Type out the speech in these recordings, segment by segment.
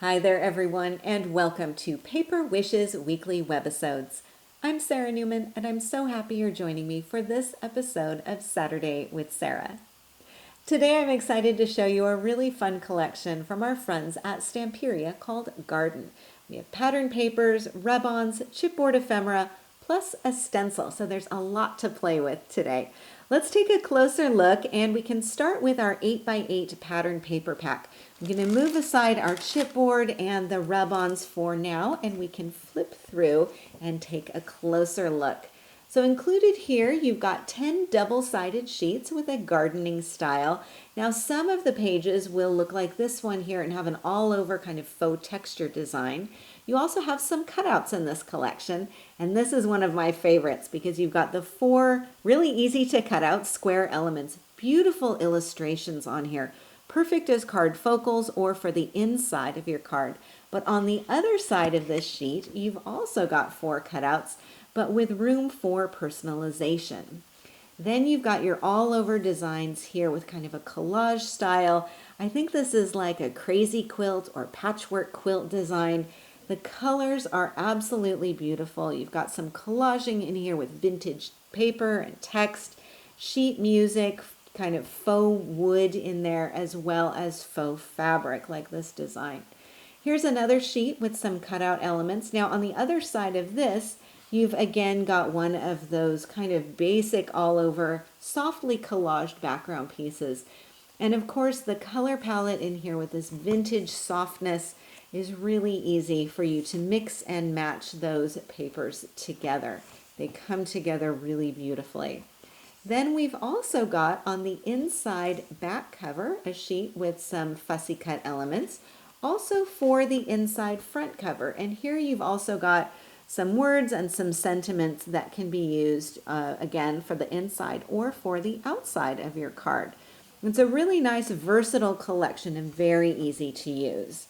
Hi there, everyone, and welcome to Paper Wishes Weekly Webisodes. I'm Sara Newman, and I'm so happy you're joining me for this episode of Saturday with Sara. Today, I'm excited to show you a really fun collection from our friends at Stamperia called Garden. We have pattern papers, rub-ons, chipboard ephemera, plus a stencil, so there's a lot to play with today. Let's take a closer look, and we can start with our 8x8 pattern paper pack. I'm going to move aside our chipboard and the rub-ons for now, and we can flip through and take a closer look. So included here, you've got 10 double-sided sheets with a gardening style. Now, some of the pages will look like this one here and have an all-over kind of faux texture design. You also have some cutouts in this collection, and this is one of my favorites because you've got the 4 really easy to cut out square elements. Beautiful illustrations on here, perfect as card focals or for the inside of your card. But on the other side of this sheet, you've also got 4 cutouts, but with room for personalization. Then you've got your all-over designs here with kind of a collage style. I think this is like a crazy quilt or patchwork quilt design. The colors are absolutely beautiful. You've got some collaging in here with vintage paper and text, sheet music, kind of faux wood in there, as well as faux fabric like this design. Here's another sheet with some cutout elements. Now on the other side of this, you've again got one of those kind of basic all over softly collaged background pieces. And of course the color palette in here with this vintage softness is really easy for you to mix and match those papers together. They come together really beautifully. Then we've also got on the inside back cover a sheet with some fussy cut elements, also for the inside front cover. And here you've also got some words and some sentiments that can be used again for the inside or for the outside of your card. It's a really nice versatile collection and very easy to use.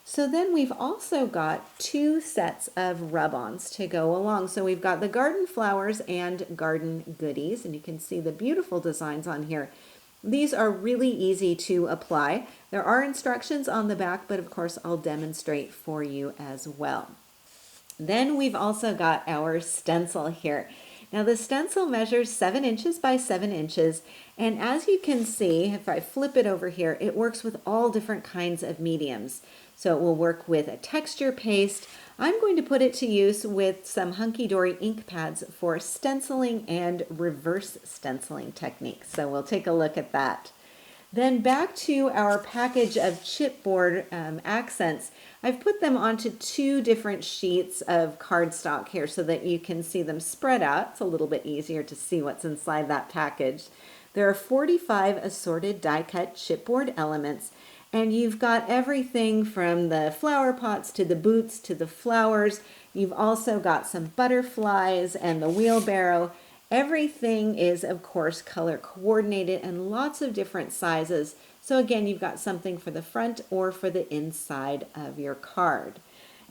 So then we've also got 2 sets of rub-ons to go along. So we've got the garden flowers and garden goodies, and you can see the beautiful designs on here. These are really easy to apply. There are instructions on the back, but of course I'll demonstrate for you as well. Then we've also got our stencil here. Now the stencil measures 7 inches by 7 inches, and as you can see, if I flip it over here, it works with all different kinds of mediums. So it will work with a texture paste. I'm going to put it to use with some hunky-dory ink pads for stenciling and reverse stenciling techniques. So we'll take a look at that. Then back to our package of chipboard accents. I've put them onto 2 different sheets of cardstock here so that you can see them spread out. It's a little bit easier to see what's inside that package. There are 45 assorted die-cut chipboard elements, and you've got everything from the flower pots to the boots to the flowers. You've also got some butterflies and the wheelbarrow. Everything is, of course, color coordinated and lots of different sizes. So again, you've got something for the front or for the inside of your card.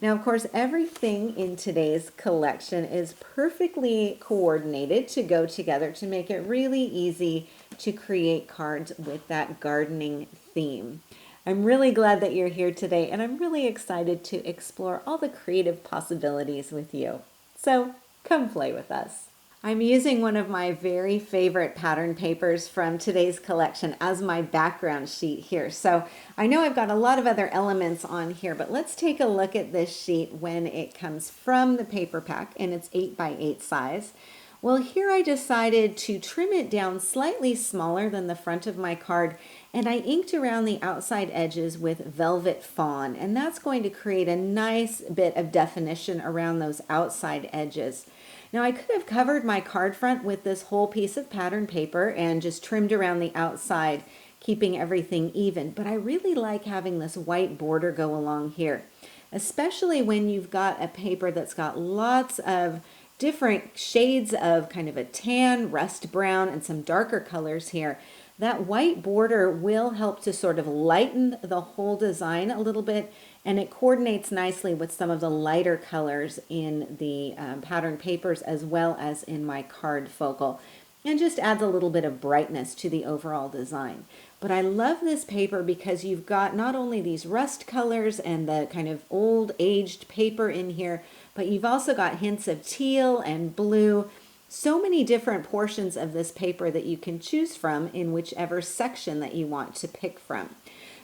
Now, of course, everything in today's collection is perfectly coordinated to go together to make it really easy to create cards with that gardening theme. I'm really glad that you're here today, and I'm really excited to explore all the creative possibilities with you. So come play with us. I'm using one of my very favorite pattern papers from today's collection as my background sheet here. So I know I've got a lot of other elements on here, but let's take a look at this sheet when it comes from the paper pack in its 8x8 size. Well, here I decided to trim it down slightly smaller than the front of my card, and I inked around the outside edges with velvet fawn, and that's going to create a nice bit of definition around those outside edges. Now I could have covered my card front with this whole piece of pattern paper and just trimmed around the outside, keeping everything even, but I really like having this white border go along here, especially when you've got a paper that's got lots of different shades of kind of a tan, rust brown, and some darker colors here. That white border will help to sort of lighten the whole design a little bit, and it coordinates nicely with some of the lighter colors in the pattern papers as well as in my card focal, and just adds a little bit of brightness to the overall design. But I love this paper because you've got not only these rust colors and the kind of old aged paper in here, but you've also got hints of teal and blue. So many different portions of this paper that you can choose from in whichever section that you want to pick from.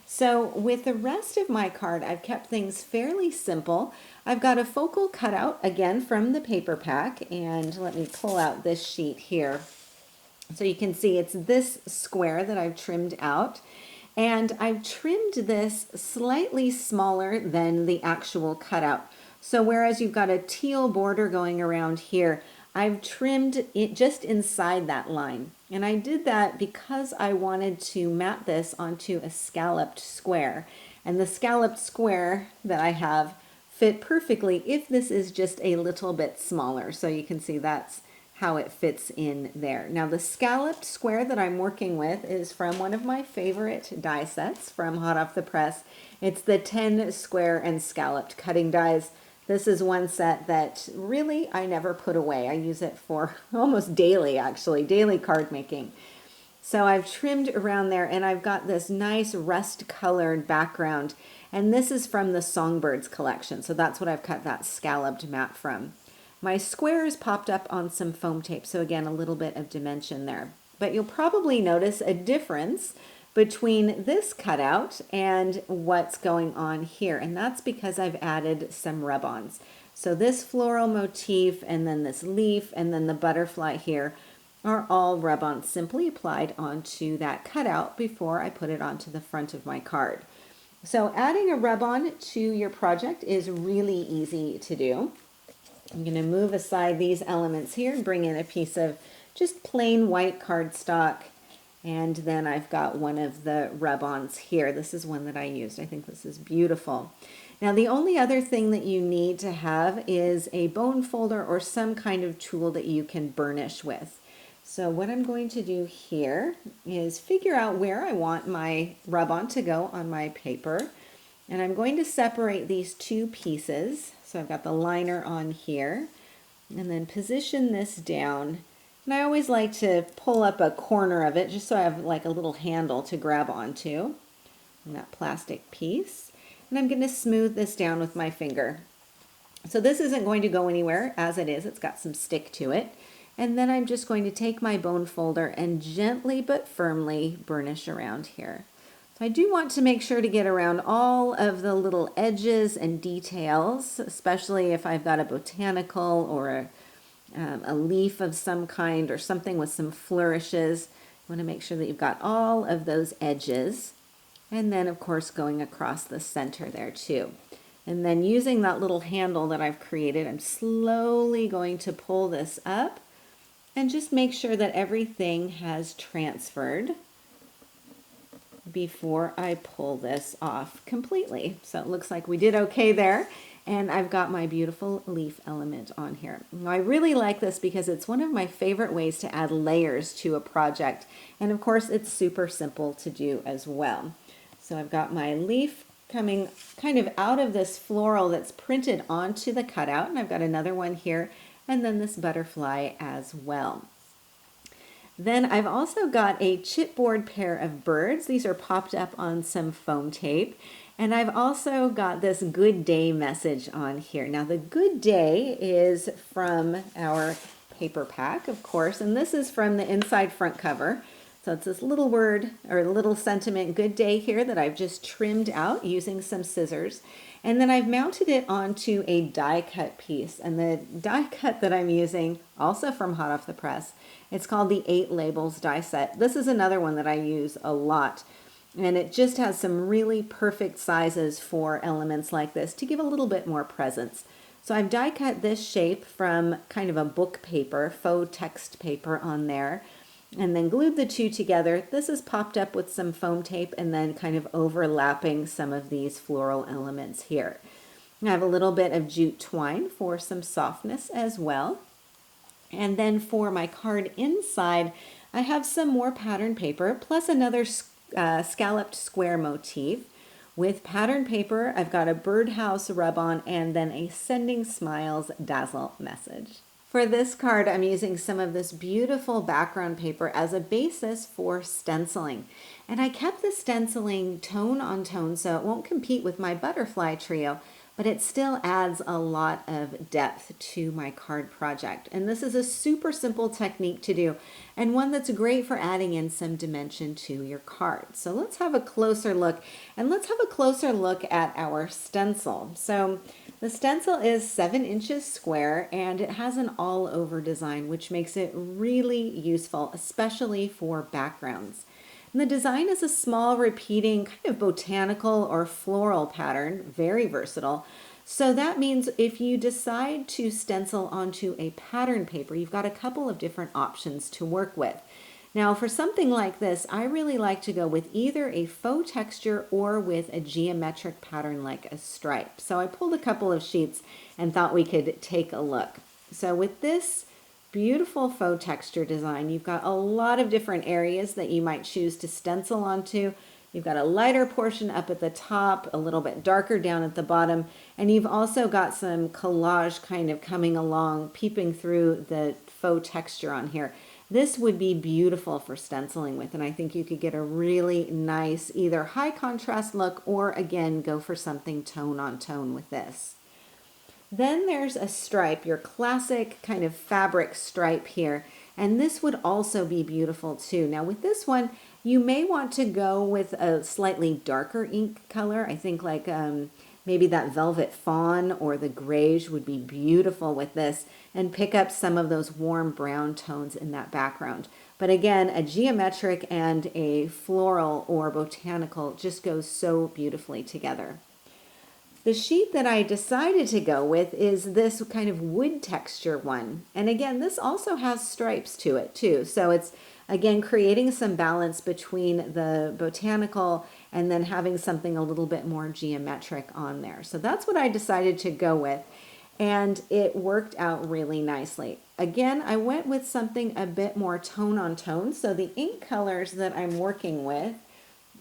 So with the rest of my card, I've kept things fairly simple. I've got a focal cutout again from the paper pack, and let me pull out this sheet here. So you can see it's this square that I've trimmed out, and I've trimmed this slightly smaller than the actual cutout. So whereas you've got a teal border going around here, I've trimmed it just inside that line. And I did that because I wanted to mat this onto a scalloped square. And the scalloped square that I have fit perfectly if this is just a little bit smaller. So you can see that's how it fits in there. Now the scalloped square that I'm working with is from one of my favorite die sets from Hot Off the Press. It's the 10 square and scalloped cutting dies. This is one set that really I never put away. I use it for almost daily, actually, daily card making. So I've trimmed around there, and I've got this nice rust colored background, and this is from the Songbirds collection. So that's what I've cut that scalloped mat from. My squares popped up on some foam tape, so again, a little bit of dimension there. But you'll probably notice a difference between this cutout and what's going on here, and that's because I've added some rub-ons. So this floral motif, and then this leaf, and then the butterfly here are all rub-ons simply applied onto that cutout before I put it onto the front of my card. So adding a rub-on to your project is really easy to do. I'm going to move aside these elements here and bring in a piece of just plain white cardstock. And then I've got one of the rub-ons here. This is one that I used. I think this is beautiful. Now the only other thing that you need to have is a bone folder or some kind of tool that you can burnish with. So what I'm going to do here is figure out where I want my rub-on to go on my paper. And I'm going to separate these two pieces. So I've got the liner on here, and then position this down. And I always like to pull up a corner of it just so I have like a little handle to grab onto on that plastic piece. And I'm going to smooth this down with my finger. So this isn't going to go anywhere as it is. It's got some stick to it. And then I'm just going to take my bone folder and gently but firmly burnish around here. So I do want to make sure to get around all of the little edges and details, especially if I've got a botanical or a leaf of some kind or something with some flourishes. You want to make sure that you've got all of those edges. And then, of course, going across the center there too. And then using that little handle that I've created, I'm slowly going to pull this up and just make sure that everything has transferred before I pull this off completely. So it looks like we did okay there. And I've got my beautiful leaf element on here. Now, I really like this because it's one of my favorite ways to add layers to a project. And of course, it's super simple to do as well. So I've got my leaf coming kind of out of this floral that's printed onto the cutout. And I've got another one here, and then this butterfly as well. Then I've also got a chipboard pair of birds. These are popped up on some foam tape. And I've also got this good day message on here. Now the good day is from our paper pack, of course, and this is from the inside front cover. So it's this little word or little sentiment, good day here, that I've just trimmed out using some scissors. And then I've mounted it onto a die cut piece. And the die cut that I'm using, also from Hot Off the Press, it's called the 8 Labels die set. This is another one that I use a lot. And it just has some really perfect sizes for elements like this to give a little bit more presence. So I've die cut this shape from kind of a book paper, faux text paper on there, and then glued the two together. This is popped up with some foam tape and then kind of overlapping some of these floral elements here. I have a little bit of jute twine for some softness as well. And then for my card inside, I have some more pattern paper plus another scalloped square motif. With pattern paper, I've got a birdhouse rub-on and then a Sending Smiles Dazzle message. For this card, I'm using some of this beautiful background paper as a basis for stenciling. And I kept the stenciling tone on tone so it won't compete with my butterfly trio, but it still adds a lot of depth to my card project. And this is a super simple technique to do and one that's great for adding in some dimension to your card. So let's have a closer look, and let's have a closer look at our stencil. So the stencil is 7 inches square and it has an all over design, which makes it really useful, especially for backgrounds. And the design is a small repeating kind of botanical or floral pattern, very versatile. So that means if you decide to stencil onto a pattern paper, you've got a couple of different options to work with. Now for something like this, I really like to go with either a faux texture or with a geometric pattern like a stripe. So I pulled a couple of sheets and thought we could take a look. So with this beautiful faux texture design, you've got a lot of different areas that you might choose to stencil onto. You've got a lighter portion up at the top, a little bit darker down at the bottom, and you've also got some collage kind of coming along, peeping through the faux texture on here. This would be beautiful for stenciling with, and I think you could get a really nice either high contrast look or again go for something tone on tone with this. Then there's a stripe, your classic kind of fabric stripe here, and this would also be beautiful too. Now with this one, you may want to go with a slightly darker ink color. I think like maybe that velvet fawn or the greige would be beautiful with this, and pick up some of those warm brown tones in that background. But again, a geometric and a floral or botanical just goes so beautifully together. The sheet that I decided to go with is this kind of wood texture one. And again, this also has stripes to it too. So it's, again, creating some balance between the botanical and then having something a little bit more geometric on there. So that's what I decided to go with. And it worked out really nicely. Again, I went with something a bit more tone on tone. So the ink colors that I'm working with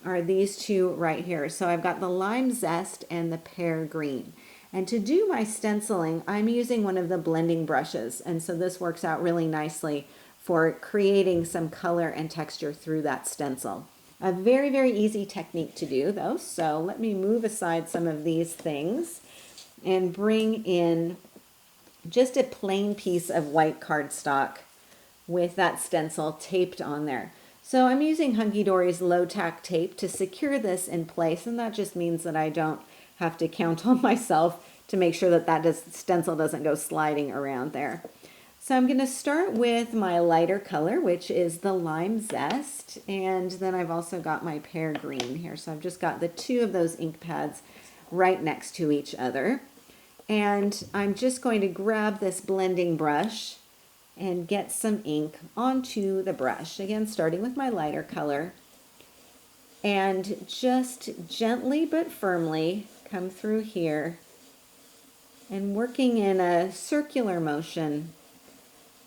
are these two right here. So I've got the lime zest and the pear green. And to do my stenciling, I'm using one of the blending brushes. And so this works out really nicely for creating some color and texture through that stencil. A very, very easy technique to do though. So let me move aside some of these things and bring in just a plain piece of white cardstock with that stencil taped on there. So I'm using Hunky Dory's low tack tape to secure this in place, and that just means that I don't have to count on myself to make sure that that stencil doesn't go sliding around there. So I'm going to start with my lighter color, which is the lime zest, and then I've also got my pear green here. So I've just got the two of those ink pads right next to each other. And I'm just going to grab this blending brush and get some ink onto the brush. Again, starting with my lighter color. And just gently but firmly come through here and working in a circular motion.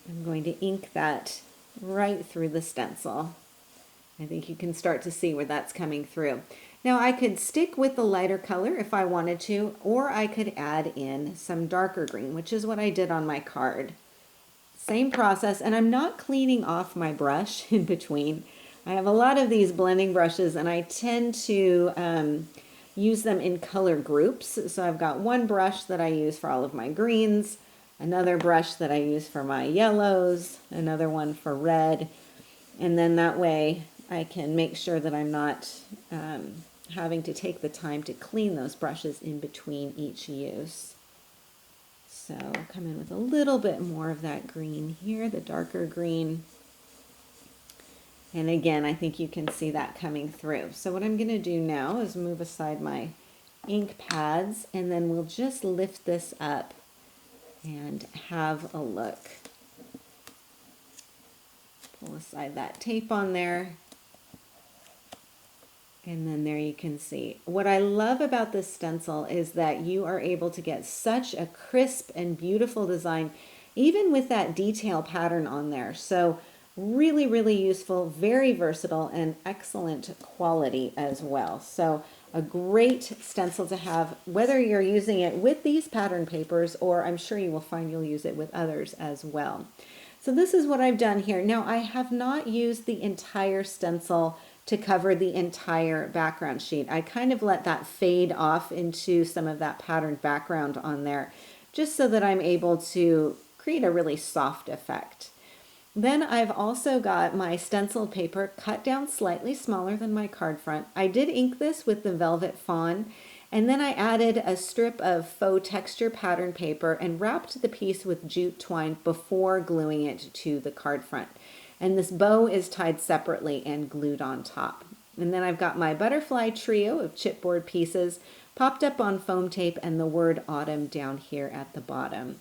I'm going to ink that right through the stencil. I think you can start to see where that's coming through. Now I could stick with the lighter color if I wanted to, or I could add in some darker green, which is what I did on my card. Same process, and I'm not cleaning off my brush in between. I have a lot of these blending brushes and I tend to use them in color groups. So I've got one brush that I use for all of my greens, another brush that I use for my yellows, another one for red, and then that way I can make sure that I'm not having to take the time to clean those brushes in between each use. So I'll come in with a little bit more of that green here, the darker green. And again, I think you can see that coming through. So what I'm going to do now is move aside my ink pads, and then we'll just lift this up and have a look. Pull aside that tape on there. And then there you can see. What I love about this stencil is that you are able to get such a crisp and beautiful design, even with that detail pattern on there. So really, really useful, very versatile, and excellent quality as well. So A great stencil to have, whether you're using it with these pattern papers, or I'm sure you will find you'll use it with others as well. So this is what I've done here. Now, I have not used the entire stencil to cover the entire background sheet. I kind of let that fade off into some of that patterned background on there, just so that I'm able to create a really soft effect. Then I've also got my stenciled paper cut down slightly smaller than my card front. I did ink this with the Velvet Fawn, and then I added a strip of faux texture pattern paper and wrapped the piece with jute twine before gluing it to the card front. And this bow is tied separately and glued on top. And then I've got my butterfly trio of chipboard pieces popped up on foam tape and the word autumn down here at the bottom.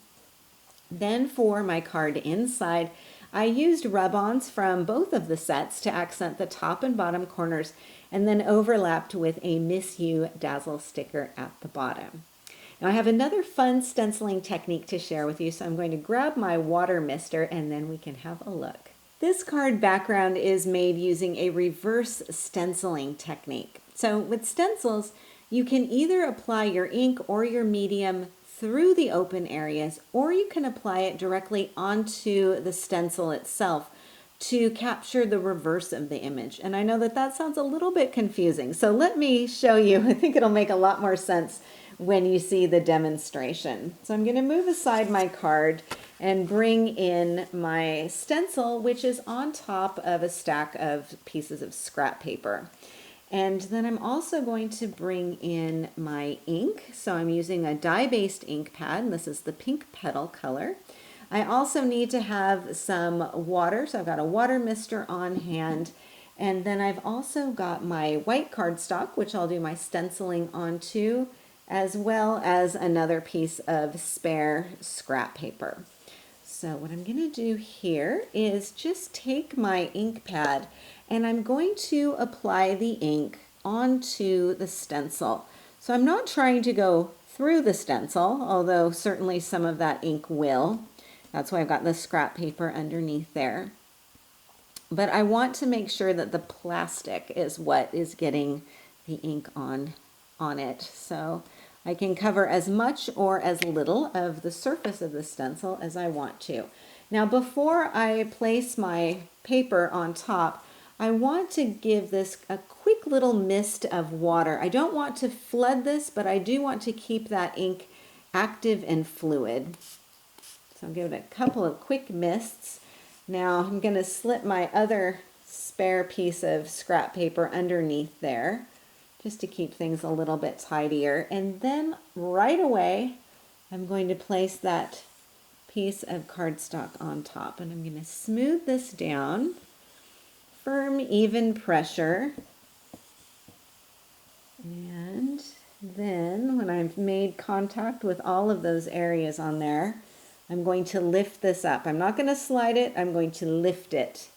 Then for my card inside, I used rub-ons from both of the sets to accent the top and bottom corners, and then overlapped with a Miss You Dazzle sticker at the bottom. Now I have another fun stenciling technique to share with you, so I'm going to grab my water mister and then we can have a look. This card background is made using a reverse stenciling technique. So with stencils, you can either apply your ink or your medium through the open areas, or you can apply it directly onto the stencil itself to capture the reverse of the image. And I know that that sounds a little bit confusing, so let me show you. I think it'll make a lot more sense when you see the demonstration. So I'm going to move aside my card and bring in my stencil, which is on top of a stack of pieces of scrap paper. And then I'm also going to bring in my ink. So I'm using a dye-based ink pad, and this is the pink petal color. I also need to have some water, so I've got a water mister on hand. And then I've also got my white cardstock, which I'll do my stenciling onto, as well as another piece of spare scrap paper. So what I'm going to do here is just take my ink pad and I'm going to apply the ink onto the stencil. So I'm not trying to go through the stencil, although certainly some of that ink will. That's why I've got the scrap paper underneath there. But I want to make sure that the plastic is what is getting the ink on it. So I can cover as much or as little of the surface of the stencil as I want to. Now before I place my paper on top, I want to give this a quick little mist of water. I don't want to flood this, but I do want to keep that ink active and fluid. So I'll give it a couple of quick mists. Now I'm going to slip my other spare piece of scrap paper underneath there, just to keep things a little bit tidier. And then right away, I'm going to place that piece of cardstock on top. And I'm going to smooth this down. Firm, even pressure. And then when I've made contact with all of those areas on there, I'm going to lift this up. I'm not going to slide it, I'm going to lift it.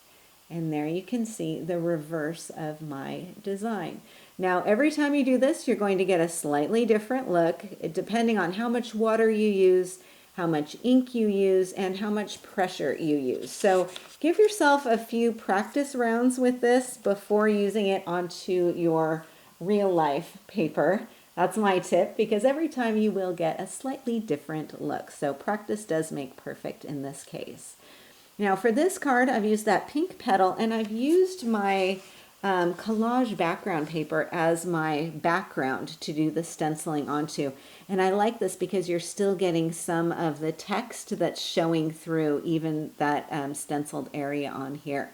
And there you can see the reverse of my design. Now, every time you do this, you're going to get a slightly different look, depending on how much water you use, how much ink you use, and how much pressure you use. So give yourself a few practice rounds with this before using it onto your real life paper. That's my tip, because every time you will get a slightly different look. So practice does make perfect in this case. Now for this card, I've used that pink petal, and I've used my collage background paper as my background to do the stenciling onto. And I like this because you're still getting some of the text that's showing through even that stenciled area on here.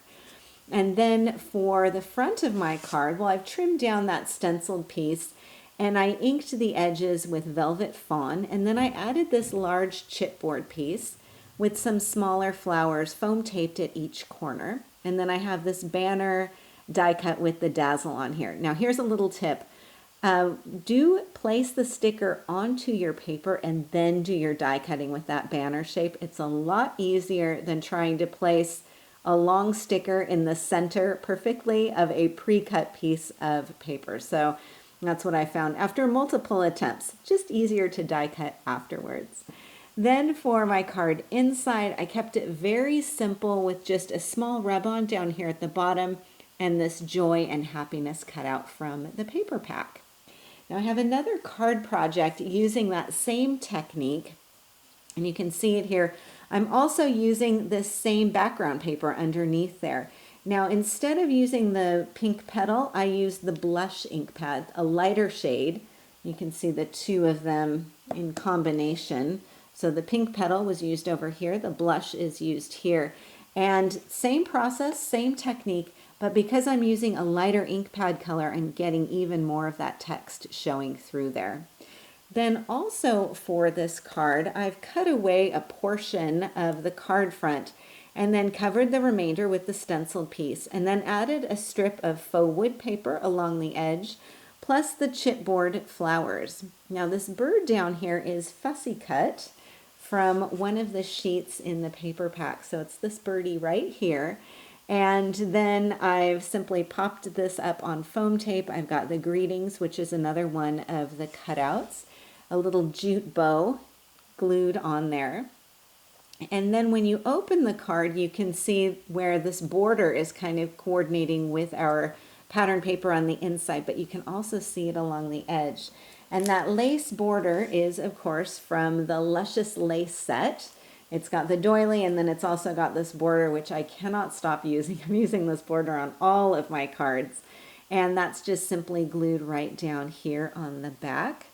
And then for the front of my card, well, I've trimmed down that stenciled piece and I inked the edges with Velvet Fawn, and then I added this large chipboard piece with some smaller flowers foam taped at each corner. And then I have this banner die cut with the dazzle on here. Now here's a little tip. Do place the sticker onto your paper and then do your die cutting with that banner shape. It's a lot easier than trying to place a long sticker in the center perfectly of a pre-cut piece of paper. So that's what I found after multiple attempts. Just easier to die cut afterwards. Then for my card inside, I kept it very simple with just a small rub-on down here at the bottom and this joy and happiness cut out from the paper pack. Now I have another card project using that same technique, and you can see it here. I'm also using this same background paper underneath there. Now, instead of using the pink petal, I use the blush ink pad, a lighter shade. You can see the two of them in combination. So the pink petal was used over here, the blush is used here. And same process, same technique, but because I'm using a lighter ink pad color, I'm getting even more of that text showing through there. Then also for this card, I've cut away a portion of the card front and then covered the remainder with the stenciled piece, and then added a strip of faux wood paper along the edge, plus the chipboard flowers. Now this bird down here is fussy cut from one of the sheets in the paper pack. So it's this birdie right here. And then I've simply popped this up on foam tape. I've got the greetings, which is another one of the cutouts, a little jute bow glued on there. And then when you open the card, you can see where this border is kind of coordinating with our pattern paper on the inside, but you can also see it along the edge. And that lace border is, of course, from the Luscious Lace set. It's got the doily, and then it's also got this border, which I cannot stop using. I'm using this border on all of my cards. And that's just simply glued right down here on the back,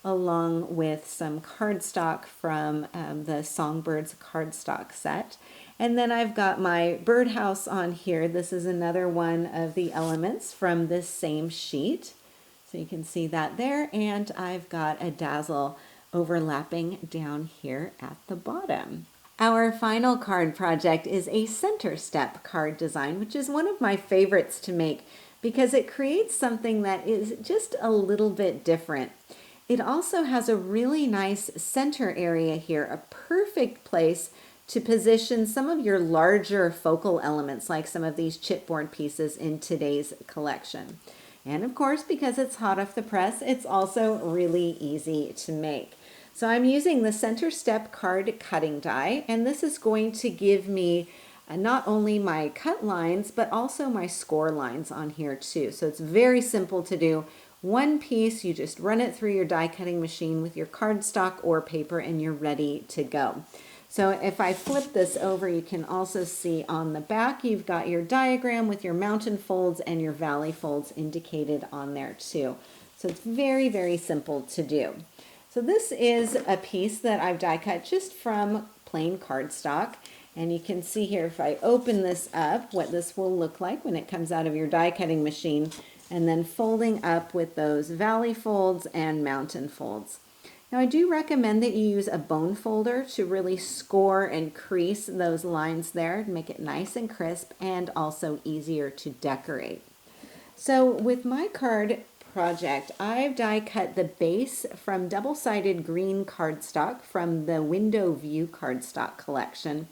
along with some cardstock from the Songbirds cardstock set. And then I've got my birdhouse on here. This is another one of the elements from this same sheet. So you can see that there. And I've got a dazzle overlapping down here at the bottom. Our final card project is a center step card design, which is one of my favorites to make because it creates something that is just a little bit different. It also has a really nice center area here, a perfect place to position some of your larger focal elements like some of these chipboard pieces in today's collection. And of course, because it's hot off the press, it's also really easy to make. So I'm using the Center Step card cutting die, and this is going to give me not only my cut lines, but also my score lines on here too. So it's very simple to do. One piece, you just run it through your die cutting machine with your cardstock or paper, and you're ready to go. So if I flip this over, you can also see on the back, you've got your diagram with your mountain folds and your valley folds indicated on there too. So it's very, very simple to do. So this is a piece that I've die cut just from plain cardstock. And you can see here, if I open this up, what this will look like when it comes out of your die cutting machine, and then folding up with those valley folds and mountain folds. Now I do recommend that you use a bone folder to really score and crease those lines there to make it nice and crisp and also easier to decorate. So with my card project, I've die cut the base from double-sided green cardstock from the Window View cardstock collection.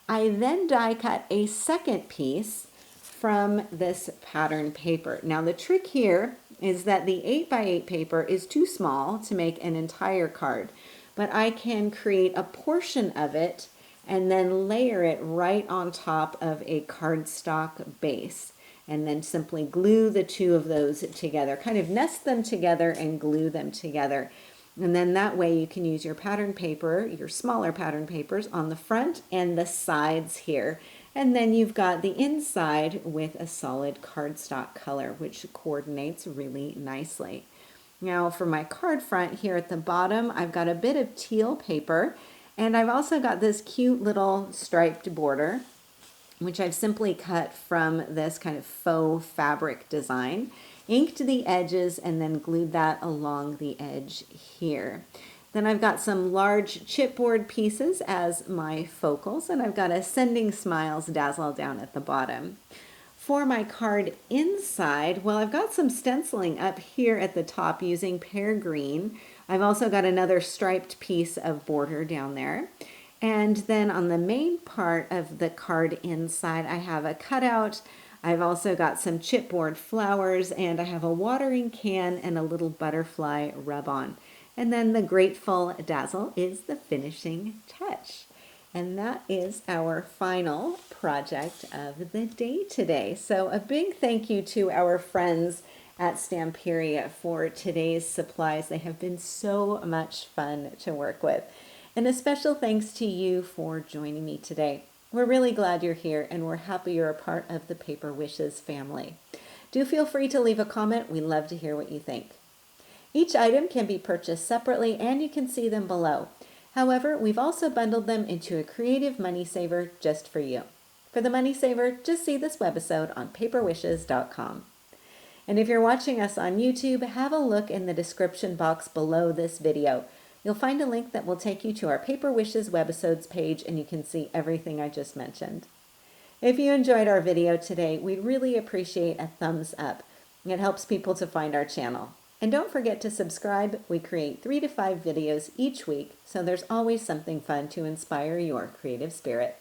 I then die cut a second piece from this pattern paper. Now the trick here is that the 8x8 paper is too small to make an entire card, but I can create a portion of it and then layer it right on top of a cardstock base, and then simply glue the two of those together, kind of nest them together and glue them together. And then that way you can use your pattern paper, your smaller pattern papers on the front and the sides here. And then you've got the inside with a solid cardstock color, which coordinates really nicely. Now for my card front here at the bottom, I've got a bit of teal paper, and I've also got this cute little striped border, which I've simply cut from this kind of faux fabric design, inked the edges, and then glued that along the edge here. Then I've got some large chipboard pieces as my focals, and I've got a Sending Smiles dazzle down at the bottom. For my card inside, well, I've got some stenciling up here at the top using pear green. I've also got another striped piece of border down there. And then on the main part of the card inside, I have a cutout. I've also got some chipboard flowers, and I have a watering can and a little butterfly rub-on. And then the Grateful Dazzle is the finishing touch. And that is our final project of the day today. So a big thank you to our friends at Stamperia for today's supplies. They have been so much fun to work with. And a special thanks to you for joining me today. We're really glad you're here, and we're happy you're a part of the Paper Wishes family. Do feel free to leave a comment. We love to hear what you think. Each item can be purchased separately, and you can see them below. However, we've also bundled them into a creative money saver just for you. For the money saver, just see this webisode on paperwishes.com. And if you're watching us on YouTube, have a look in the description box below this video. You'll find a link that will take you to our Paper Wishes webisodes page, and you can see everything I just mentioned. If you enjoyed our video today, we'd really appreciate a thumbs up. It helps people to find our channel. And don't forget to subscribe. We create 3 to 5 videos each week, so there's always something fun to inspire your creative spirit.